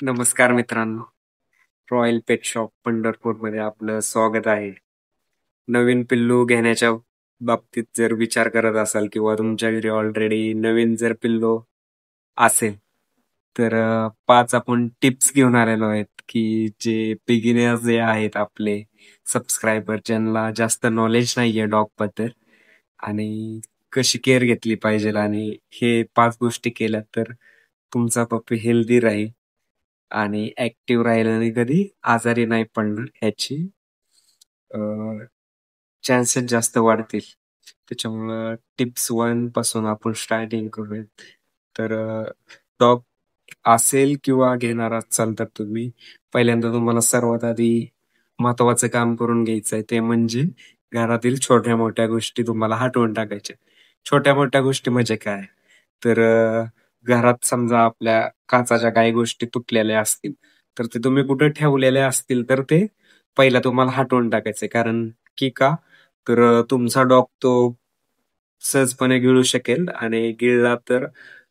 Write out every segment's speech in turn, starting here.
नमस्कार मित्रांनो. Royal pet shop पंढरपूरमध्ये आपलं स्वागत आहे. नवीन पिल्लू घेण्याच्या बाबतीत जर विचार करत असाल किंवा तुमच्या घरी ऑलरेडी नवीन जर पिल्लू असेल, तर 5 आपण टिप्स घेऊन आलेलो आहेत, की जे बिगिनर्स जे आहेत आपले सबस्क्रायबर ज्यांना जास्त नॉलेज नाहीये डॉगबद्दल आणि कशी केअर घेतली पाहिजे आणि हे 5 गोष्टी केल्या तर तुमचा पप्पी हेल्दी राहील आणि ऍक्टिव्ह राहील आणि कधी आजारी नाही पडणार ह्याची चान्सेस जास्त वाढतील. त्याच्यामुळं टिप्स 1 पासून आपण स्टार्टिंग करूयात. तर डॉग असेल किंवा घेणार असाल तर तुम्ही पहिल्यांदा तुम्हाला सर्वात आधी महत्वाचं काम करून घ्यायचंय ते म्हणजे घरातील छोट्या-मोठ्या गोष्टी तुम्हाला हटवून टाकायच्या. छोट्या-मोठ्या गोष्टी म्हणजे काय? तर घरात समजा आपल्या काचाच्या काही गोष्टी तुटलेल्या असतील, तर ते तुम्ही कुठे ठेवलेल्या असतील तर ते पहिला तुम्हाला हटवून टाकायचंय. कारण की का? तर तुमचा डॉग तो सहजपणे गिळू शकेल आणि गिळला तर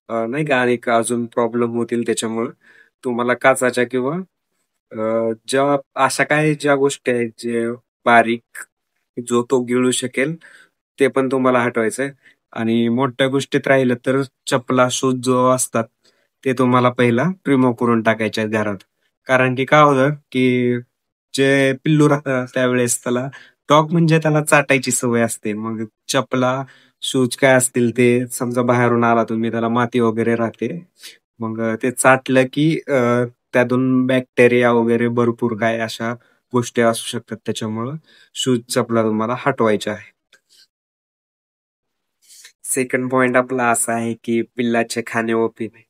नाही का अनेक अजून प्रॉब्लेम होतील त्याच्यामुळं तुम्हाला काचाच्या किंवा ज्या अशा काही ज्या गोष्टी आहेत जे बारीक जो तो गिळू शकेल ते पण तुम्हाला हटवायचंय आणि मोठ्या गोष्टीत राहिलं तर चपला, शूज जो असतात ते तुम्हाला पहिला रिमूव्ह करून टाकायचे आहेत घरात. कारण की काय होतं की जे पिल्लू राहतं त्यावेळेस त्याला डॉग म्हणजे त्याला चाटायची सवय असते. मग चपला, शूज काय असतील ते समजा बाहेरून आला तुम्ही त्याला माती वगैरे राहते. मग ते चाटलं की त्यातून बॅक्टेरिया वगैरे भरपूर काय अशा गोष्टी असू शकतात. त्याच्यामुळं शूज, चपला तुम्हाला हटवायच्या आहेत. सेकंड पॉइंट आपला असा आहे की पिल्लाचे खाणे व पिणे.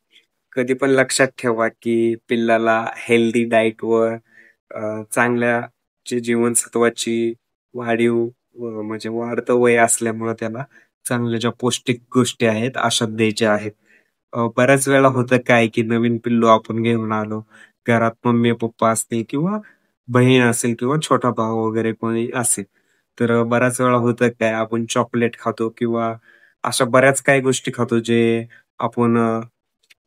कधी पण लक्षात ठेवा की पिल्लाला हेल्दी डाएट व चांगल्या जे जीवनसत्वाची वाढीव म्हणजे वाढतं वय असल्यामुळं त्याला चांगल्या ज्या पौष्टिक गोष्टी आहेत अशा द्यायच्या आहेत. बऱ्याच वेळा होतं काय की नवीन पिल्लू आपण घेऊन आलो. घरात मम्मी-पप्पा असतील किंवा बहीण असेल किंवा छोटा भाऊ वगैरे कोणी असेल. तर बऱ्याच वेळा होतं काय आपण चॉकलेट खातो किंवा अशा बऱ्याच काही गोष्टी खातो जे आपण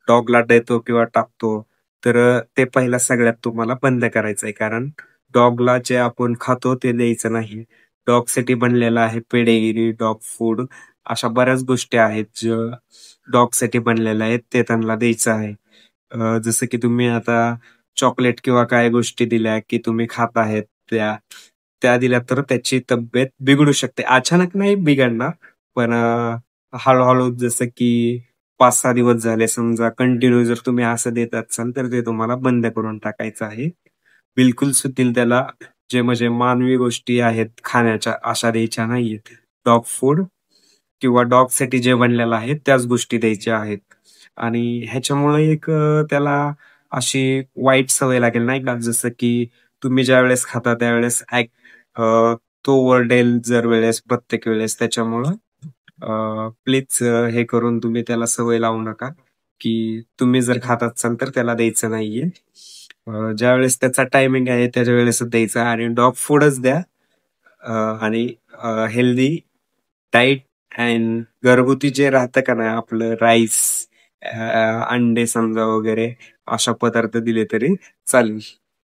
डॉगला देतो किंवा टाकतो. तर ते पहिला सगळ्यात तुम्हाला बंद करायचंय. कारण डॉगला जे आपण खातो ते द्यायचं नाही. डॉगसाठी बनलेलं आहे पेडिग्री, डॉग फूड अशा बऱ्याच गोष्टी आहेत ज्या डॉगसाठी बनलेल्या आहेत ते त्यांना द्यायचं आहे. जसं की तुम्ही आता चॉकलेट किंवा काही गोष्टी दिल्या की तुम्ही खात आहेत त्या, त्या दिल्या तर त्याची तब्येत बिघडू शकते. अचानक नाही बिघडणार, पण हळू जसं की 5-6 दिवस झाले समजा कंटिन्यू जर तुम्ही असं देत असाल, तर ते तुम्हाला बंद करून टाकायचं आहे. बिलकुल सुद्धा त्याला जे म्हणजे मानवी गोष्टी आहेत खाण्याच्या अशा द्यायच्या नाहीयेत. डॉग फूड किंवा डॉगसाठी जे बनलेलं आहे त्याच गोष्टी द्यायच्या आहेत. आणि ह्याच्यामुळे एक त्याला अशी वाईट सवय लागेल नाही का, जसं की तुम्ही ज्यावेळेस खाता त्यावेळेस तो ओरडेल जर वेळेस प्रत्येक वेळेस त्याच्यामुळं प्लीज हे करून तुम्ही त्याला सवय लावू नका, की तुम्ही जर खात असाल तर त्याला द्यायचं नाहीये. ज्यावेळेस त्याचा टायमिंग आहे त्याच्या वेळेसच द्यायचा आणि डॉग फूडच द्या. आणि हेल्दी डाएट अँड घरगुती जे राहतं का नाही आपलं राईस, अंडे समजा वगैरे अशा पदार्थ दिले तरी चालेल.